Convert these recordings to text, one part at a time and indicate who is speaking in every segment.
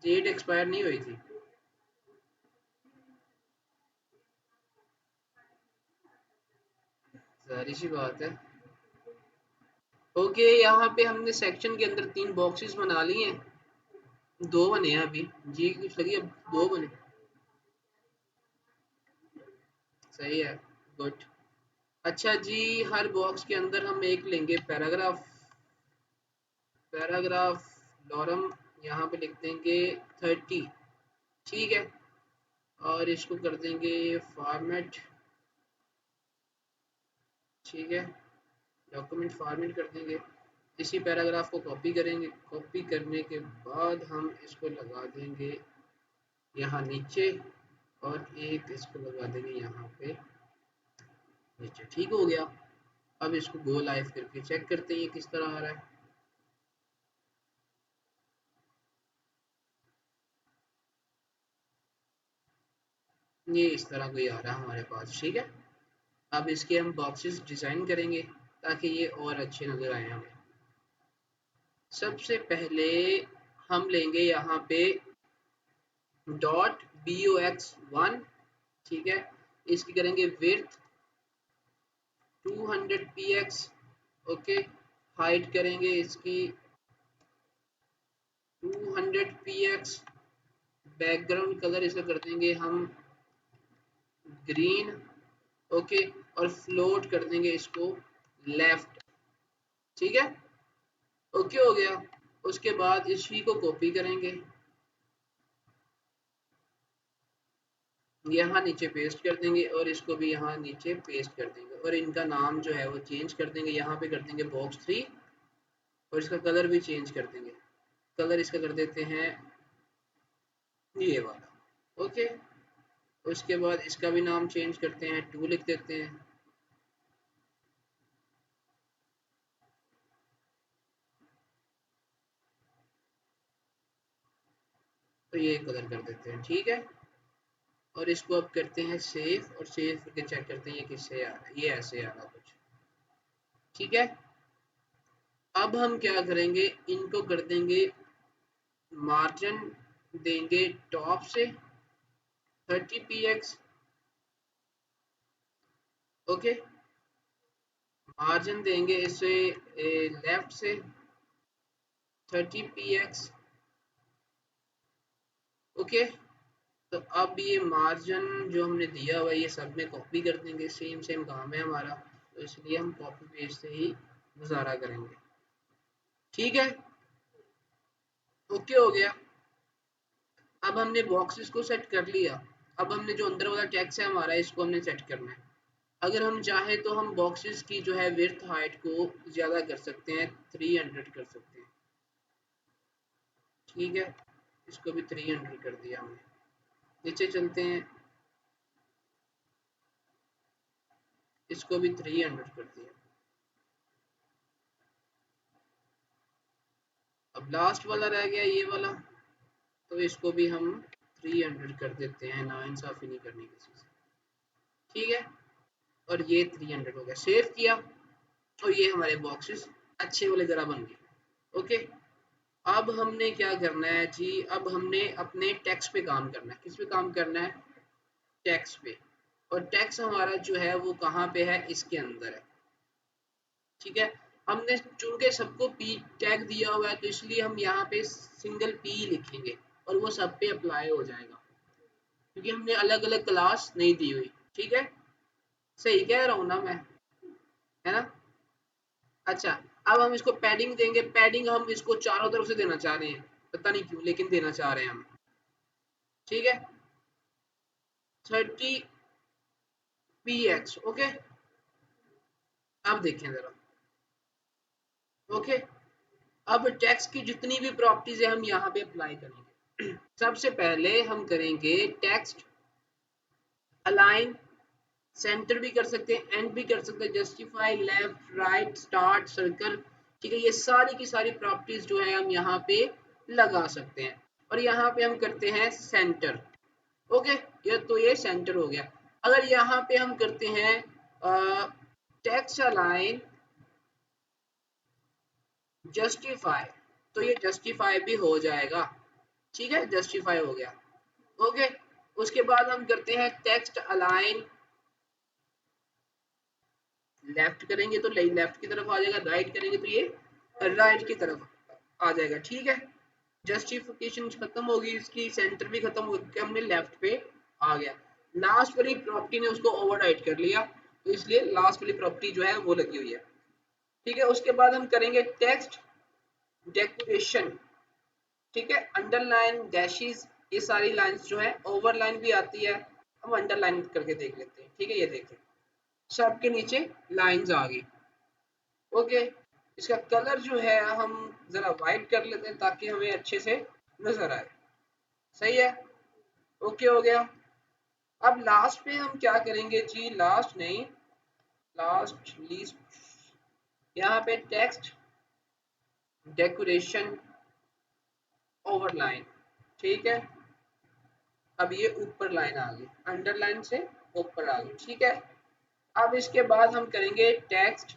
Speaker 1: Date expire नहीं हुई थी। सारी सी बात है। ओके, यहाँ पे हमने सेक्शन के अंदर 3 बॉक्सेस बना लिए हैं, 2 बने हैं अभी जी, कुछ लगी अब 2 बने। सही है, गुड। अच्छा जी, हर बॉक्स के अंदर हम एक लेंगे पैराग्राफ। पैराग्राफ लॉरम यहाँ पे लिख देंगे 30, ठीक है। और इसको कर देंगे फॉर्मेट, ठीक है, डॉक्यूमेंट फॉर्मेट कर देंगे। इसी पैराग्राफ को कॉपी करेंगे, कॉपी करने के बाद हम इसको लगा देंगे यहाँ नीचे, और एक इसको लगा देंगे यहाँ पे नीचे। ठीक हो गया। अब इसको गो लाइव करके चेक करते हैं ये किस तरह आ रहा है। ये इस तरह कोई आ रहा है हमारे पास, ठीक है। अब इसके हम बॉक्सेस डिज़ाइन करेंगे ताकि ये और अच्छे नज़र आए हमें। सबसे पहले हम लेंगे यहाँ पे .box1, ठीक है। इसकी करेंगे विड्थ 200 px, ओके। हाइट करेंगे इसकी 200 px। बैकग्राउंड कलर इसका कर देंगे हम ग्रीन, ओके। और फ्लोट कर देंगे इसको लेफ्ट, ठीक है। ओके हो गया। उसके बाद इसी को कॉपी करेंगे, यहाँ नीचे पेस्ट कर देंगे, और इसको भी यहाँ नीचे पेस्ट कर देंगे, और इनका नाम जो है वो चेंज कर देंगे। यहाँ पे कर देंगे box3, और इसका कलर भी चेंज कर देंगे। कलर इसका कर देते हैं ये वाला, ओके। उसके बाद इसका भी नाम चेंज करते हैं, 2 लिख देते हैं। तो ये कलर कर देते हैं, ठीक है। और इसको अब करते हैं सेव, और सेव करके चेक करते हैं ये किससे आ रहा है। ये ऐसे आ रहा कुछ, ठीक है। अब हम क्या करेंगे, इनको कर देंगे मार्जिन, देंगे टॉप से 30 px, ओके। मार्जिन देंगे इसे लेफ्ट से 30 px, ओके। तो अब ये मार्जिन जो हमने दिया हुआ है ये सब में कॉपी कर देंगे, सेम सेम काम है हमारा, तो इसलिए हम कॉपी पेस्ट से ही गुजारा करेंगे, ठीक है। ओके हो गया। अब हमने बॉक्सेस को सेट कर लिया। अब हमने जो अंदर वाला टेक्स्ट है हमारा, इसको हमने सेट करना है। अगर हम चाहें तो हम बॉक्सेस की जो है विड्थ हाइट को ज़्यादा कर सकते हैं, 300 कर सकते हैं, ठीक है। इसको भी 300 कर दिया हमने। नीचे चलते हैं, इसको भी 300 कर दिया। अब लास्ट वाला रह गया ये वाला, तो इसको भी हम 300 कर देते हैं, नाइंसाफ़ी नहीं करनी किसी से, ठीक है। और ये 300 हो गया। सेव किया, और ये हमारे बॉक्सेस अच्छे वाले ज़रा बन गए, ओके। अब हमने क्या करना है जी, अब हमने अपने टेक्स्ट पे काम करना है। किस पे काम करना है, टेक्स्ट पे। और टेक्स्ट हमारा जो है वो कहाँ पे है, इसके अंदर है, ठीक है। हमने चूंकि सबको पी टैग दिया हुआ है, तो इसलिए हम यहाँ पे सिंगल पी लिखेंगे, और वो सब पे अप्लाई हो जाएगा, क्योंकि हमने अलग अलग क्लास नहीं दी हुई, ठीक है। सही कह रहा हूँ ना मैं, है ना। अच्छा, अब हम इसको पैडिंग देंगे। पैडिंग हम इसको चारों तरफ से देना चाह रहे हैं, पता नहीं क्यों, लेकिन देना चाह रहे हैं हम, ठीक है। 30 px, ओके। अब देखें जरा, ओके। अब टेक्स्ट की जितनी भी प्रॉपर्टीज है हम यहाँ पे अप्लाई करेंगे। सबसे पहले हम करेंगे टेक्स्ट अलाइन, सेंटर भी कर सकते हैं, एंड भी कर सकते हैं, justify, left, right, start, circle, ठीक है। ये सारी की सारी प्रॉपर्टीज जो है हम यहाँ पे लगा सकते हैं, और यहाँ पे हम करते हैं सेंटर, ओके। ये तो ये सेंटर हो गया। अगर यहाँ पे हम करते हैं टेक्स्ट अलाइन जस्टिफाई, तो ये जस्टिफाई भी हो जाएगा, ठीक है, जस्टिफाई हो गया। ओके, उसके बाद हम करते हैं टेक्स्ट अलाइन। लेफ्ट करेंगे तो लेफ्ट की तरफ आ जाएगा, राइट करेंगे तो ये राइट की तरफ आ जाएगा। ठीक है, जस्टिफिकेशन खत्म होगी इसकी, सेंटर भी खत्म हो गया, हमने लेफ्ट पे आ गया। लास्ट वाली प्रॉपर्टी ने उसको ओवरराइड कर लिया, तो इसलिए लास्ट वाली प्रॉपर्टी जो है वो लगी हुई है। ठीक है, उसके बाद हम करेंगे टेक्स्ट डेकोरेशन। ठीक है, अंडरलाइन, डैशेस, ये सारी लाइंस जो है, ओवरलाइन भी आती है, हम अंडरलाइन करके देख लेते हैं। ठीक है, ये देखें सबके नीचे लाइंस आ गई। ओके, इसका कलर जो है हम जरा वाइट कर लेते हैं ताकि हमें अच्छे से नजर आए। सही है, ओके हो गया। अब लास्ट पे हम क्या करेंगे जी, लास्ट नहीं, लास्ट लीस्ट, यहाँ पे टेक्स्ट डेकोरेशन ओवरलाइन। ठीक है, अब ये ऊपर लाइन आ गई, अंडरलाइन से ऊपर आ गई। ठीक है, अब इसके बाद हम करेंगे text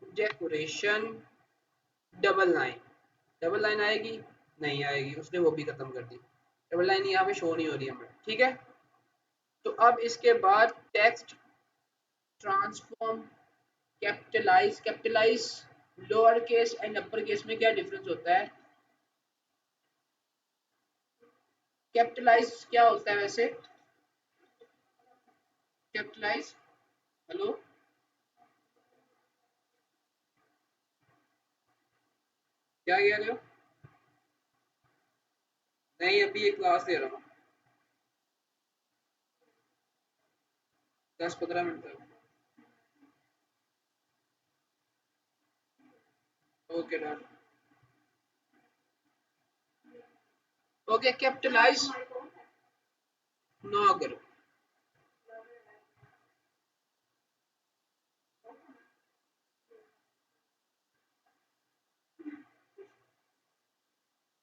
Speaker 1: decoration double line. Double line आएगी? नहीं आएगी, उसने वो भी खत्म कर दी, डबल लाइन यहाँ पे शो नहीं हो रही हमें। ठीक है, तो अब इसके बाद text transform capitalize. Capitalize lower case and upper case में क्या डिफरेंस होता है? कैपिटलाइज क्या होता है वैसे? कैपिटलाइज, हेलो, क्या कह रहे हो? नहीं, अभी ये क्लास दे रहा हूँ, 10-15 मिनट तक। Okay done. ओके, कैपिटलाइज ना करो।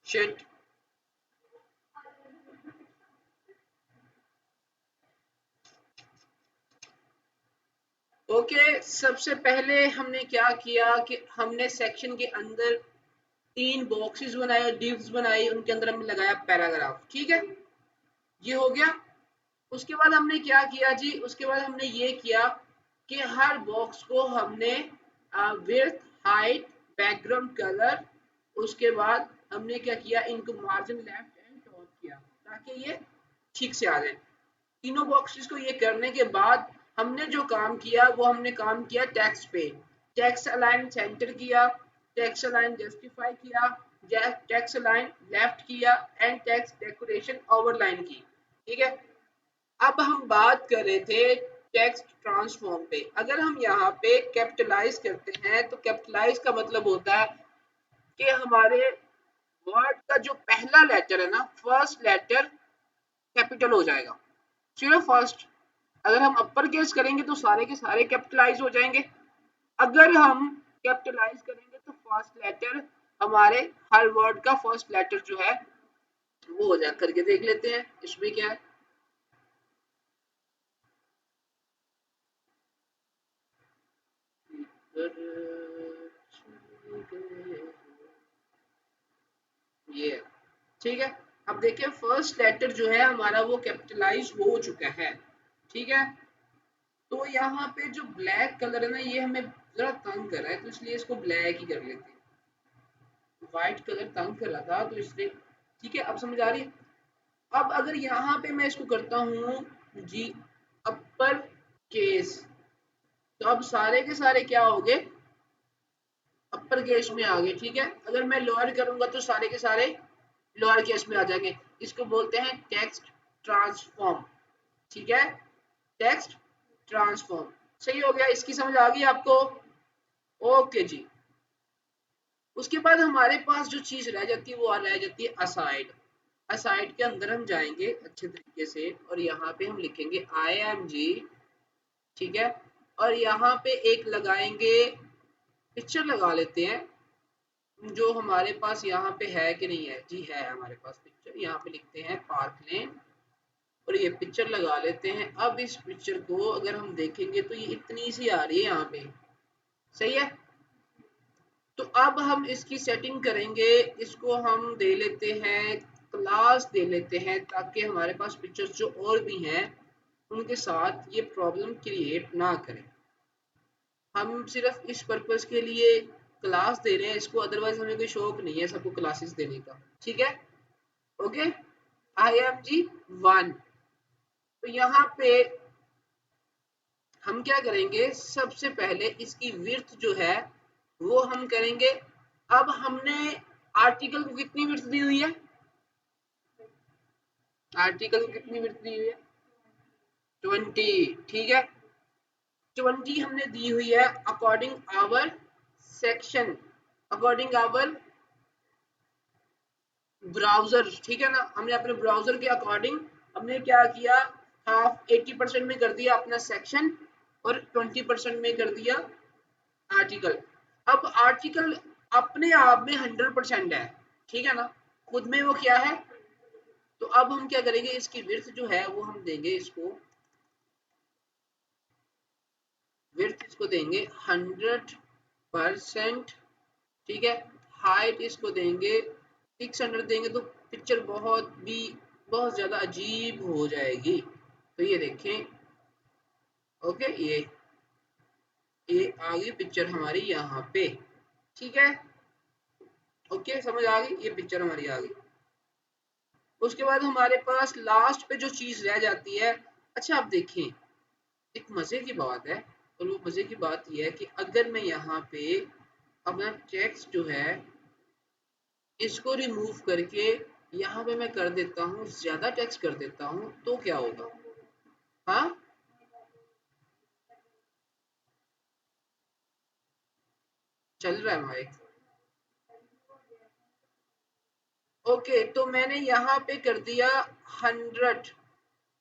Speaker 1: शिट। ओके, सबसे पहले हमने क्या किया कि हमने सेक्शन के अंदर 3 बॉक्सेस बनाए, डिव्स बनाई, उनके अंदर हमने लगाया पैराग्राफ। ठीक है, ये हो गया। उसके बाद हमने क्या किया जी, उसके बाद हमने ये किया कि हर बॉक्स को हमने विड्थ, हाइट, बैकग्राउंड कलर, उसके बाद हमने क्या किया, इनको मार्जिन लेफ्ट एंड टॉप किया ताकि ये ठीक से आ जाए। तीनों बॉक्सेस को ये करने के बाद हमने जो काम किया वो हमने काम किया टेक्स्ट पे। टेक्स्ट अलाइन सेंटर किया, टेक्स्ट अलाइन जस्टिफाई किया, टेक्स्ट अलाइन लेफ्ट किया एंड टेक्स्ट डेकोरेशन ओवरलाइन की। ठीक है, अब हम बात कर रहे थे टेक्स्ट ट्रांसफॉर्म पे। अगर हम यहाँ पे कैपिटलाइज करते हैं तो कैपिटलाइज का मतलब होता है कि हमारे वर्ड का जो पहला लेटर है ना, फर्स्ट लेटर कैपिटल हो जाएगा, सिर्फ फर्स्ट। अगर हम अपर केस करेंगे तो सारे के सारे कैपिटलाइज हो जाएंगे। अगर हम कैपिटलाइज करेंगे तो फर्स्ट लेटर, हमारे हर वर्ड का फर्स्ट लेटर जो है वो हो जाए। करके देख लेते हैं इसमें क्या है। ये, ठीक है, अब देखिए फर्स्ट लेटर जो है हमारा वो कैपिटलाइज हो चुका है। ठीक है, तो यहाँ पे जो ब्लैक कलर है ना, ये हमें जरा तंग कर रहा है, तो इसलिए इसको ब्लैक ही कर लेते हैं। व्हाइट कलर तंग कर रहा था तो इसलिए। ठीक है, अब समझ आ रही है। अब अगर यहाँ पे मैं इसको करता हूँ जी अपर केस, तो अब सारे के सारे क्या हो गए, अपर केस में आ गए। ठीक है, अगर मैं लोअर करूंगा तो सारे के सारे लोअर केस में आ जाएंगे। इसको बोलते हैं टेक्स्ट ट्रांसफॉर्म। ठीक है, टेक्स्ट ट्रांसफॉर्म। सही हो गया, इसकी समझ आ गई आपको? ओके जी। उसके बाद हमारे पास जो चीज रह जाती है वो रह जाती है असाइड। असाइड के अंदर हम जाएंगे अच्छे तरीके से और यहाँ पे हम लिखेंगे आई एम जी। ठीक है, और यहाँ पे एक लगाएंगे, पिक्चर लगा लेते हैं जो हमारे पास यहाँ पे है कि नहीं है जी, है हमारे पास पिक्चर। यहाँ पे लिखते हैं पार्क लेन और ये पिक्चर लगा लेते हैं। अब इस पिक्चर को अगर हम देखेंगे तो ये इतनी सी आ रही है यहाँ पे। सही है, तो अब हम इसकी सेटिंग करेंगे, इसको हम दे लेते हैं क्लास दे लेते हैं ताकि हमारे पास पिक्चर्स जो और भी हैं उनके साथ ये प्रॉब्लम क्रिएट ना करें। हम सिर्फ इस पर्पस के लिए क्लास दे रहे हैं इसको, अदरवाइज हमें कोई शौक नहीं है सबको क्लासेस देने का। ठीक है, ओके। img1, तो यहाँ पे हम क्या करेंगे, सबसे पहले इसकी विड्थ जो है वो हम करेंगे। अब हमने आर्टिकल को कितनी विड्थ दी हुई है, आर्टिकल को कितनी विड्थ दी हुई है 20, ठीक है। 20 हमने दी हुई है according our section, according our browser, ठीक है ना। हमने अपने ब्राउजर के अकॉर्डिंग हमने क्या किया, हाफ 80% में कर दिया अपना सेक्शन और 20% में कर दिया आर्टिकल। अब आर्टिकल अपने आप में 100% है, ठीक है ना, खुद में वो क्या है। तो अब हम क्या करेंगे, इसकी विड्थ जो है वो हम देंगे इसको, विड्थ इसको देंगे 100%, ठीक है। हाइट इसको देंगे 600 देंगे तो पिक्चर बहुत ज्यादा अजीब हो जाएगी। तो ये देखें, ओके, ये आ गई पिक्चर हमारी यहाँ पे, ठीक है। ओके, समझ आ गई, ये पिक्चर हमारी आ गई। उसके बाद हमारे पास लास्ट पे जो चीज रह जाती है, अच्छा आप देखें, एक मजे की बात है, और वो मजे की बात यह है कि अगर मैं यहाँ पे अपना टेक्स्ट जो है इसको रिमूव करके यहाँ पे मैं कर देता हूँ, ज्यादा टेक्स्ट कर देता हूँ, तो क्या होगा। हाँ, चल रहा है माइक, ओके। तो मैंने यहाँ पे कर दिया 100,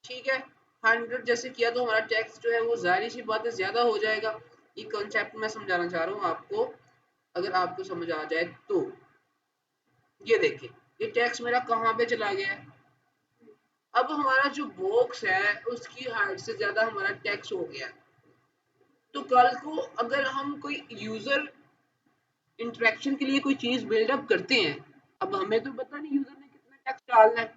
Speaker 1: ठीक है। 100 जैसे किया तो हमारा टेक्स्ट जो है वो जाहिर सी बात है ज्यादा हो जाएगा। ये कॉन्सेप्ट मैं समझाना चाह रहा हूँ आपको, अगर आपको समझ आ जाए तो। ये देखिए, ये टेक्स्ट मेरा कहाँ पे चला गया है। अब हमारा जो बॉक्स है उसकी हाइट से ज्यादा हमारा टेक्स्ट हो गया है। तो कल को अगर हम कोई यूजर इंटरेक्शन के लिए कोई चीज बिल्डअप करते हैं, अब हमें तो पता नहीं यूजर ने कितना टेक्स्ट डालना है,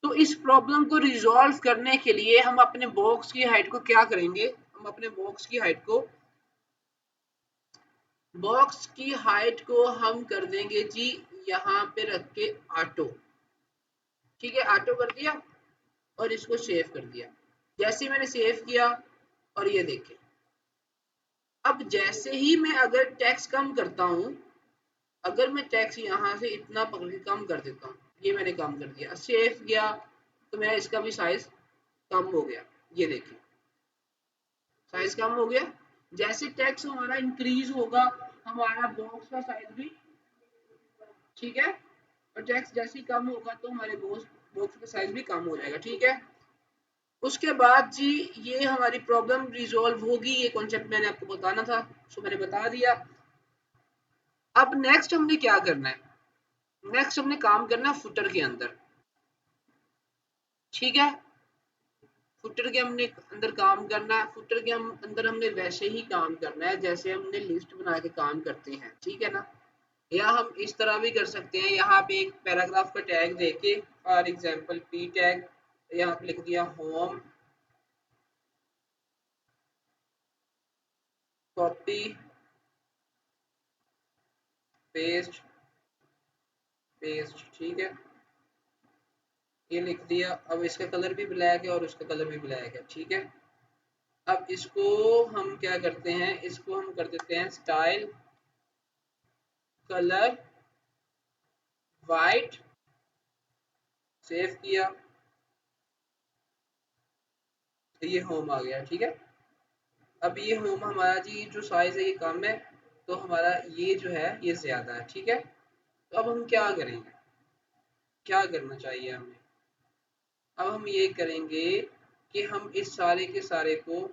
Speaker 1: तो इस प्रॉब्लम को रिजॉल्व करने के लिए हम अपने बॉक्स की हाइट को क्या करेंगे, हम अपने बॉक्स की हाइट को हम कर देंगे जी यहाँ पे रख के ऑटो, ठीक है। ऑटो कर दिया और इसको सेव कर दिया। जैसे मैंने सेव किया और ये देखें, अब जैसे ही मैं अगर टैक्स कम करता हूँ, अगर मैं टैक्स यहाँ से इतना पकड़ के कम कर देता हूँ, ये मैंने कम कर दिया, सेव किया, तो मेरा इसका भी साइज कम हो गया। ये देखिए, साइज कम हो गया। जैसे टैक्स हमारा इंक्रीज होगा हमारा बॉक्स का साइज भी, ठीक है, और टैक्स जैसे ही कम होगा तो हमारे बॉक्स का साइज भी कम हो जाएगा, ठीक है। उसके बाद जी ये हमारी प्रॉब्लम रिजॉल्व होगी, ये कॉन्सेप्ट मैंने आपको बताना था, उसको मैंने बता दिया। अब नेक्स्ट हमने क्या करना है, नेक्स्ट हमने काम करना है फुटर के अंदर, ठीक है। फुटर के हमने अंदर काम करना है, फुटर के हम अंदर हमने वैसे ही काम करना है जैसे हमने लिस्ट बना के काम करते हैं, ठीक है ना। या हम इस तरह भी कर सकते हैं, यहाँ पे एक पैराग्राफ का टैग देके, फॉर एग्जांपल पी टैग, यहाँ पे लिख दिया होम, कॉपी पेस्ट पेस्ट, ठीक है, ये लिख दिया। अब इसका कलर भी ब्लैक है और उसका कलर भी ब्लैक है, ठीक है। अब इसको हम क्या करते हैं, इसको हम कर देते हैं स्टाइल कलर वाइट, सेव किया, तो ये होम आ गया, ठीक है। अब ये होम हमारा जी जो साइज है ये कम है, तो हमारा ये जो है ये ज्यादा है, ठीक है। तो अब हम क्या करेंगे, क्या करना चाहिए हमें, अब हम ये करेंगे कि हम इस सारे के सारे को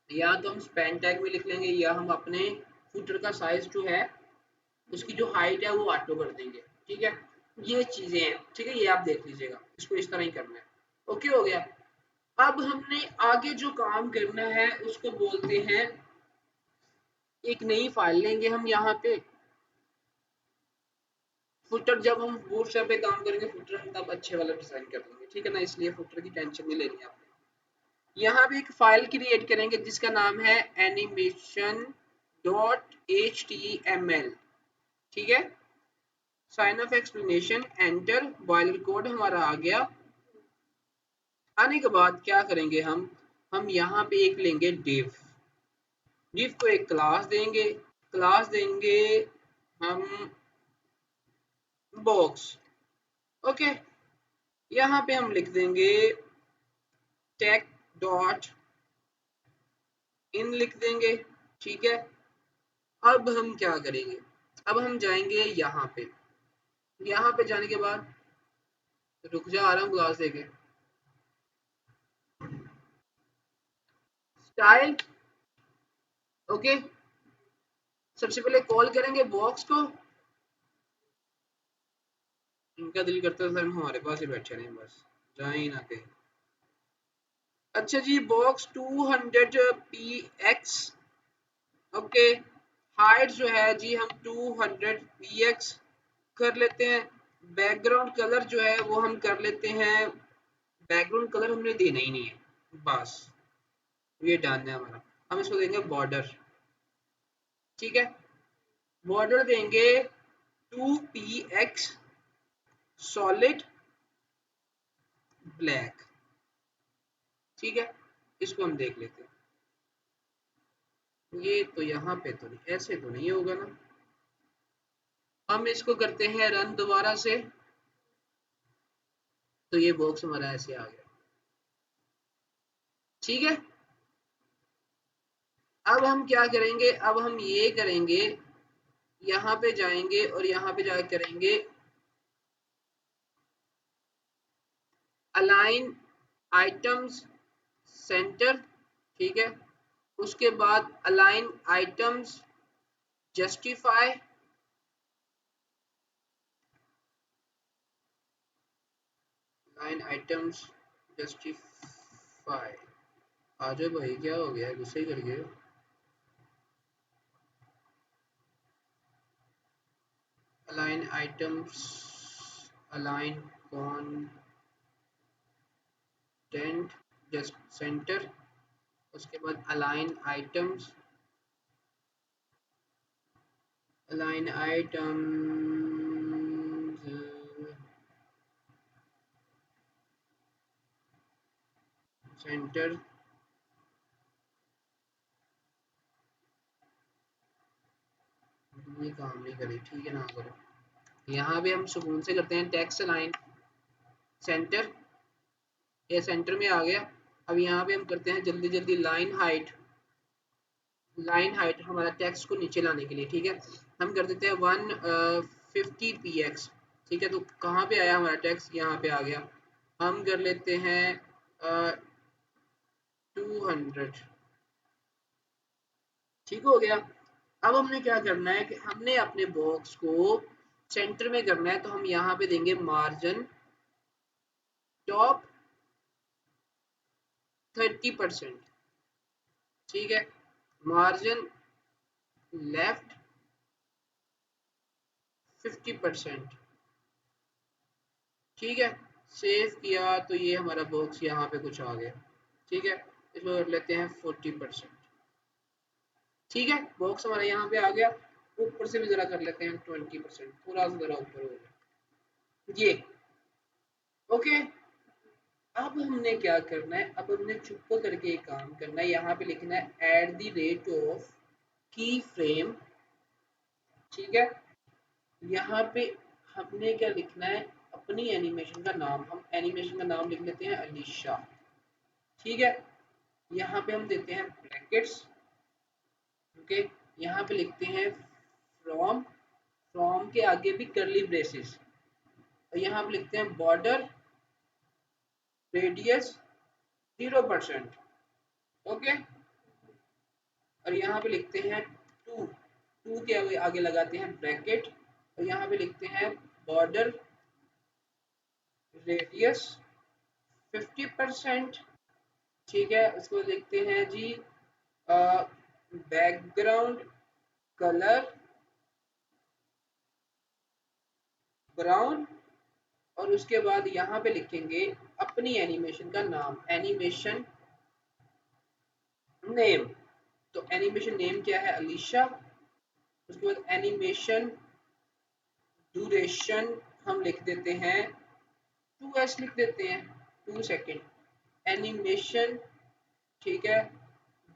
Speaker 1: या तो हम स्पैन टैग में लिख लेंगे, या हम अपने फुटर का साइज जो है उसकी जो हाइट है वो ऑटो कर देंगे, ठीक है। ये चीजें हैं, ठीक है, ये आप देख लीजिएगा, इसको इस तरह ही करना है। ओके, हो गया। अब हमने आगे जो काम करना है उसको बोलते हैं, एक नई फाइल लेंगे हम यहाँ पे, फुटर जब हम बूटस्ट्रैप पे काम करेंगे फुटर हम तब अच्छे वाला डिजाइन कर देंगे, ठीक है ना, इसलिए फुटर की टेंशन नहीं लेनी आपने। यहाँ पे एक फाइल क्रिएट करेंगे जिसका नाम है एनिमेशन डॉट html, ठीक है। Sign of explanation enter, boiler code हमारा आ गया। आने के बाद क्या करेंगे हम यहाँ पे एक लेंगे div, div को एक क्लास देंगे हम बॉक्स, ओके। यहाँ पे हम लिख देंगे टेक डॉट इन लिख देंगे, ठीक है। अब हम क्या करेंगे, अब हम जाएंगे यहाँ पे जाने के बाद रुक जा, आ रहा हूँ क्लास देके, स्टाइल, ओके। सबसे पहले कॉल करेंगे बॉक्स को, इनका दिल करता है सर हमारे पास ही बैठे रहें बस, जाए ही ना कहीं। अच्छा जी, बॉक्स 200 px, ओके। हाइट जो है जी हम 200 px कर लेते हैं। बैकग्राउंड कलर जो है वो हम कर लेते हैं, बैकग्राउंड कलर हमने देना ही नहीं है, बस ये डालना है हमारा। हम इसको देंगे बॉर्डर, ठीक है। बॉर्डर देंगे 2px सॉलिड ब्लैक, ठीक है। इसको हम देख लेते हैं, ये तो यहाँ पे तो नहीं, ऐसे तो नहीं होगा ना। हम इसको करते हैं रन दोबारा से, तो ये बॉक्स हमारा ऐसे आ गया, ठीक है। अब हम क्या करेंगे, अब हम ये करेंगे, यहाँ पे जाएंगे और यहाँ पे जाकर करेंगे अलाइन आइटम्स सेंटर, ठीक है। उसके बाद align items justify, align items justify, आ जाओ भाई, क्या हो गया, गुस्से कर गए। Align items, align content just centre, उसके बाद align items, align items centre, ये काम नहीं करी, ठीक है ना करो। यहाँ भी हम सुकून से करते हैं टेक्स्ट अलाइन सेंटर, ये सेंटर में आ गया। अब यहाँ पे हम करते हैं जल्दी जल्दी लाइन हाइट, लाइन हाइट हमारा टेक्स्ट को नीचे लाने के लिए, ठीक है। हम कर देते हैं 150 px, ठीक है। तो कहाँ पे आया हमारा टेक्स्ट, यहाँ पे आ गया। हम कर लेते हैं 200, ठीक हो गया। अब हमने क्या करना है कि हमने अपने बॉक्स को सेंटर में करना है, तो हम यहाँ पे देंगे मार्जिन टॉप 30%, ठीक है। मार्जिन लेफ्ट 50%, ठीक है। सेव किया तो ये हमारा बॉक्स यहाँ पे कुछ आ गया, ठीक है। इसको कर लेते हैं 40%, ठीक है। बॉक्स हमारा यहाँ पे आ गया। ऊपर से भी जरा कर लेते हैं 20%, थोड़ा सा जरा ऊपर हो गया ये, ओके। अब हमने क्या करना है, अब हमने चुप करके एक काम करना है, यहाँ पे लिखना है एट द रेट ऑफ की फ्रेम, ठीक है। यहाँ पे हमने क्या लिखना है, अपनी एनिमेशन का नाम, हम एनिमेशन का नाम लिख लेते हैं अलीशा, ठीक है। यहाँ पे हम देते हैं ब्रैकेट्स, ओके। यहाँ पे लिखते हैं फ्रॉम, फ्रॉम के आगे भी करली ब्रेसेस, और यहाँ पे लिखते हैं बॉर्डर रेडियस 0%, ओके। और यहाँ पे लिखते हैं टू, टू के आगे लगाते हैं ब्रैकेट, और यहाँ पे लिखते हैं बॉर्डर रेडियस 50%, ठीक है। उसको लिखते हैं जी बैकग्राउंड कलर ब्राउन, और उसके बाद यहाँ पे लिखेंगे अपनी एनिमेशन का नाम, एनिमेशन नेम। तो एनिमेशन नेम क्या है, अलीशा। उसके बाद एनिमेशन ड्यूरेशन हम लिख देते हैं 2s, लिख देते हैं 2 सेकेंड। एनिमेशन, ठीक है,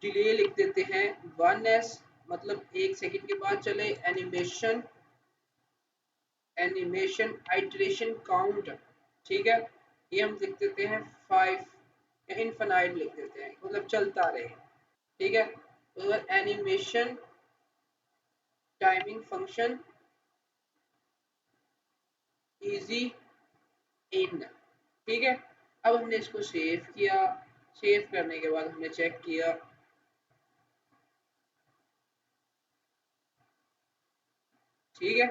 Speaker 1: डिले लिख देते हैं 1s, मतलब 1 सेकेंड के बाद चले। एनिमेशन, एनिमेशन आइटरेशन काउंट, ठीक है, ये हम लिख देते हैं 5 या इनफाइनाइट लिख देते हैं, मतलब चलता रहे, ठीक है। तो animation timing function easy in, ठीक है। अब हमने इसको सेव किया। सेव करने के बाद हमने चेक किया, ठीक है।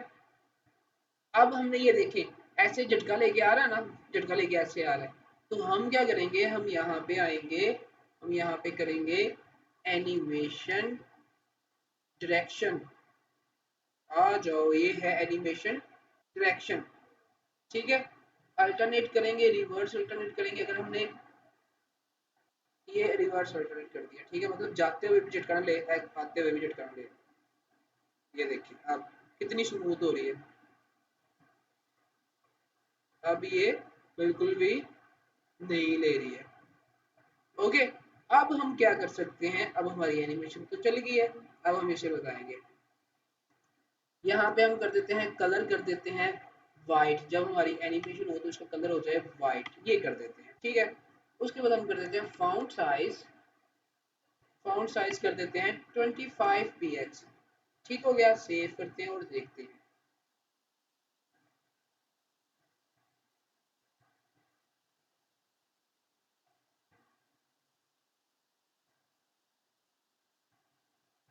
Speaker 1: अब हमने ये देखें ऐसे झटका लेके आ रहा है ना, झटका लेके ऐसे आ रहा है, तो हम क्या करेंगे, हम यहाँ पे आएंगे, हम यहाँ पे करेंगे एनिमेशन डायरेक्शन। आ जाओ, ये है एनिमेशन डायरेक्शन, ठीक है। अल्टरनेट करेंगे, रिवर्स अल्टरनेट करेंगे। अगर हमने ये रिवर्स अल्टरनेट कर दिया, ठीक है, मतलब जाते हुए भी झटकाना ले, आते हुए भी झटकाना ले। ये देखिए अब कितनी स्मूथ हो रही है। अब ये बिल्कुल भी नहीं ले रही है। ओके, अब हम क्या कर सकते हैं, अब हमारी एनिमेशन तो चल गई है, अब हम इसे बताएंगे। यहाँ पे हम कर देते हैं कलर, कर देते हैं वाइट। जब हमारी एनिमेशन हो तो उसका कलर हो जाए वाइट, ये कर देते हैं, ठीक है। उसके बाद हम कर देते हैं फॉन्ट साइज, फॉन्ट साइज कर देते हैं 25 px, ठीक हो गया। सेव करते हैं और देखते हैं।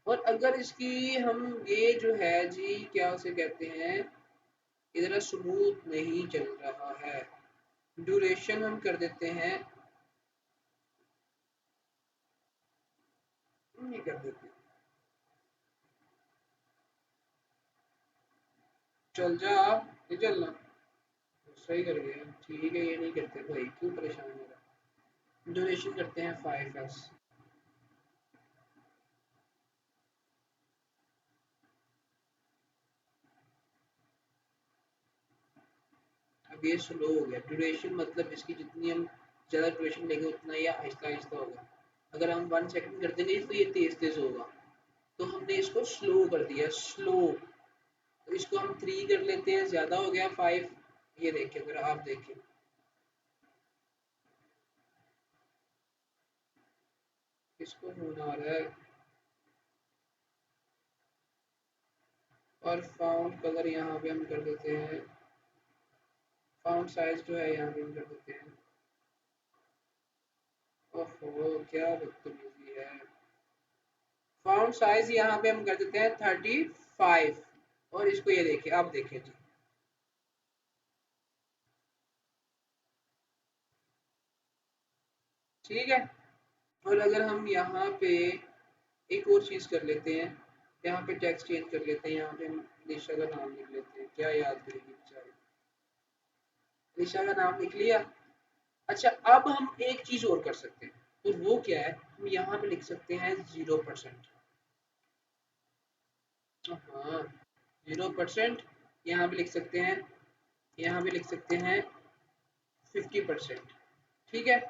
Speaker 1: और अगर इसकी हम ये जो है जी, क्या उसे कहते हैं, इधर स्मूथ नहीं चल रहा है, ड्यूरेशन हम कर देते हैं, नहीं कर देते, चल जा, ये चलना, सही कर गया, ठीक है। ये नहीं करते भाई, क्यों परेशान हो रहा। ड्यूरेशन करते हैं 5s। अब ये स्लो हो गया ड्यूरेशन, मतलब इसकी जितनी हम ज़्यादा ड्यूरेशन लेंगे उतना ये आहिस्ता आहिस्ता होगा। अगर हम 1 सेकेंड कर देंगे तो ये तेज तेज होगा, तो हमने इसको स्लो कर दिया, स्लो। तो इसको हम 3 कर लेते हैं, ज़्यादा हो गया 5। ये देखिए, अगर आप देखें, इसको होना आ रहा है। और फाउंड कलर यहाँ पे हम कर देते हैं, फाउंड साइज जो है यहाँ पे हम कर देते हैं, ओहो क्या बदतमीजी है। फाउंड साइज यहाँ पे हम कर देते हैं 35। और इसको ये देखिए, आप देखिए जी, ठीक है। और अगर हम यहाँ पे एक और चीज़ कर लेते हैं, यहाँ पे टेक्स्ट चेंज कर लेते हैं, यहाँ पे हम निशा का नाम लिख लेते हैं, क्या याद करेगी बेचारी, निशा का नाम लिख लिया। अच्छा, अब हम एक चीज़ और कर सकते हैं, तो वो क्या है, हम यहाँ पे लिख सकते हैं 0%। हाँ, 0%, यहाँ पे लिख सकते हैं, यहाँ पे लिख सकते हैं 50%, ठीक है।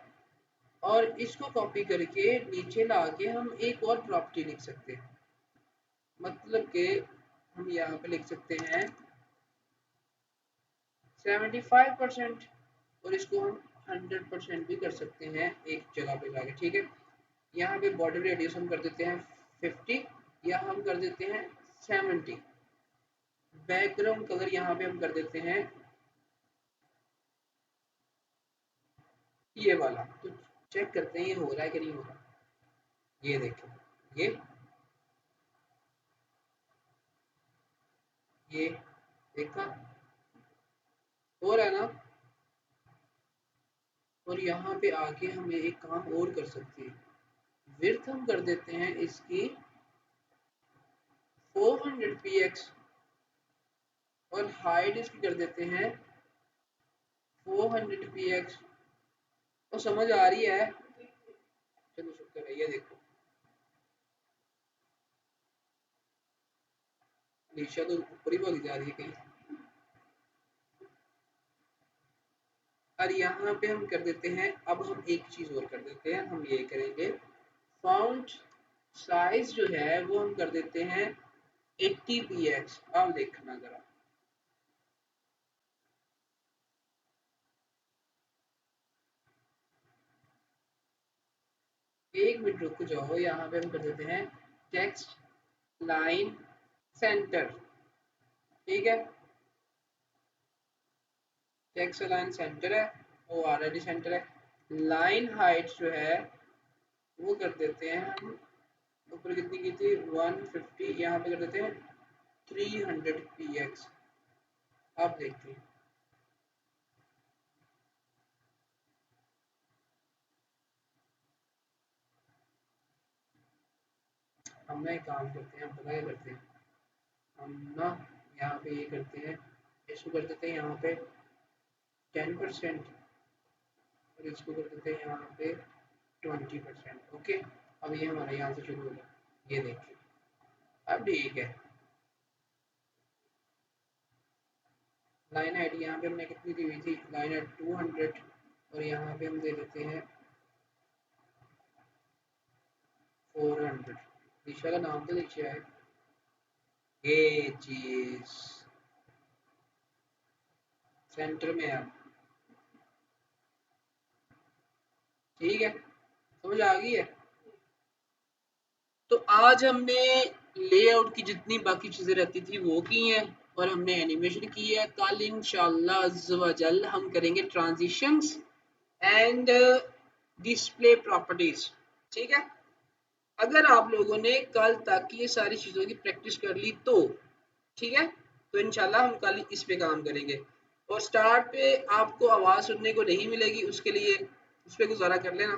Speaker 1: और इसको कॉपी करके नीचे ला के हम एक और प्रॉपर्टी लिख सकते हैं, मतलब कि हम यहाँ पे लिख सकते हैं 75%, और इसको हम 100% भी कर सकते हैं एक जगह पे जाके, ठीक है। यहाँ पे बॉर्डर रेडियस हम कर देते हैं 50, या हम कर देते हैं 70। बैकग्राउंड कलर यहाँ पे हम कर देते हैं ये वाला। तो चेक करते हैं ये हो रहा है कि नहीं हो रहा। ये देखें, ये ये देखा, हो रहा है ना। और यहाँ पे आके हम एक काम और कर सकते हैं, विड्थ हम कर देते हैं इसकी 400 px, और हाइट इसकी कर देते हैं 400 px। और समझ आ रही है? चलो शुक्र है। ये देखो अलीशा तो ऊपर ही भागी जा रही है कहीं। और यहाँ पे हम कर देते हैं, अब हम एक चीज और कर देते हैं, हम ये करेंगे फॉन्ट साइज जो है वो हम कर देते हैं 80 px। अब देखना जरा, एक मिनट रुक जाओ। यहाँ पे हम कर देते हैं टेक्स्ट लाइन सेंटर। ठीक है, टेक्स्ट लाइन सेंटर है, वो ऑलरेडी सेंटर है। लाइन हाइट जो है वो कर देते हैं हम, ऊपर कितनी की थी 150, यहाँ पे कर देते हैं 300 px। आप देखते हैं, हम ना एक काम करते हैं, हम पता क्या करते हैं, हम ना यहाँ पे ये करते हैं, इसको कर देते हैं यहाँ पे 10% और इसको कर देते हैं यहाँ पे 20%। ओके, अब ये हमारा यहाँ से शुरू होगा, ये देखिए अब ठीक है। लाइन हाइट यहाँ पे हमने कितनी दी हुई थी, लाइन हाइट 200 और यहाँ पे हम दे देते हैं 400। दिशा का नाम तो नीचे है, ये चीज सेंटर में है। ठीक है, समझ आ गई है? तो आज हमने लेआउट की जितनी बाकी चीजें रहती थी वो की हैं और हमने एनिमेशन की है। कल इंशाल्लाह अज़्ज़ व जल हम करेंगे ट्रांजिशंस एंड डिस्प्ले प्रॉपर्टीज। ठीक है, अगर आप लोगों ने कल तक ये सारी चीज़ों की प्रैक्टिस कर ली तो ठीक है, तो इंशाल्लाह हम कल इस पे काम करेंगे। और स्टार्ट पे आपको आवाज़ सुनने को नहीं मिलेगी, उसके लिए उस पर गुजारा कर लेना।